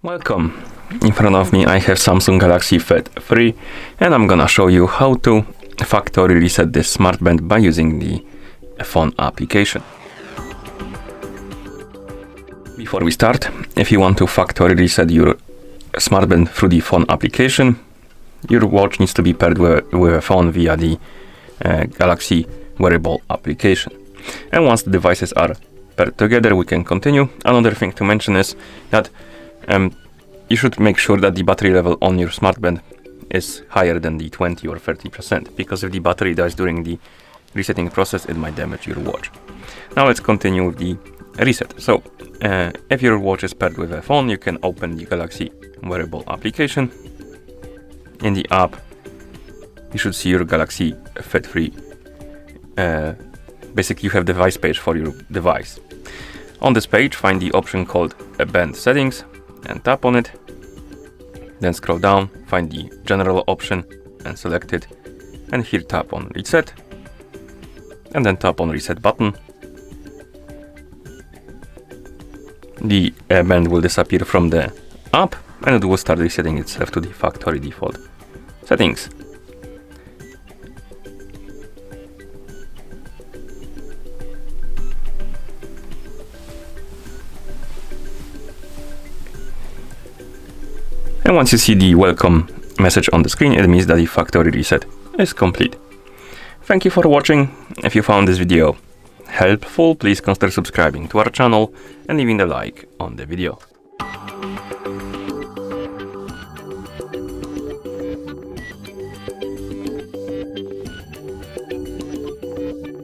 Welcome! In front of me I have Samsung Galaxy Fold 3 and I'm gonna show you how to factory reset this smartband by using the phone application. Before we start, if you want to factory reset your smartband through the phone application, your watch needs to be paired with a phone via the Galaxy wearable application. And once the devices are paired together, we can continue. Another thing to mention is that you should make sure that the battery level on your smartband is higher than the 20 or 30%, because if the battery dies during the resetting process, it might damage your watch. Now let's continue with the reset. So if your watch is paired with a phone, you can open the Galaxy wearable application. In the app, you should see your Galaxy Fold 3. Basically, you have the device page for your device. On this page, find the option called Band Settings and tap on it. Then scroll down, find the general option and select it. And here tap on Reset. And then tap on Reset button. The band will disappear from the app and it will start resetting itself to the factory default settings. And once you see the welcome message on the screen, it means that the factory reset is complete. Thank you for watching. If you found this video helpful, please consider subscribing to our channel and leaving a like on the video.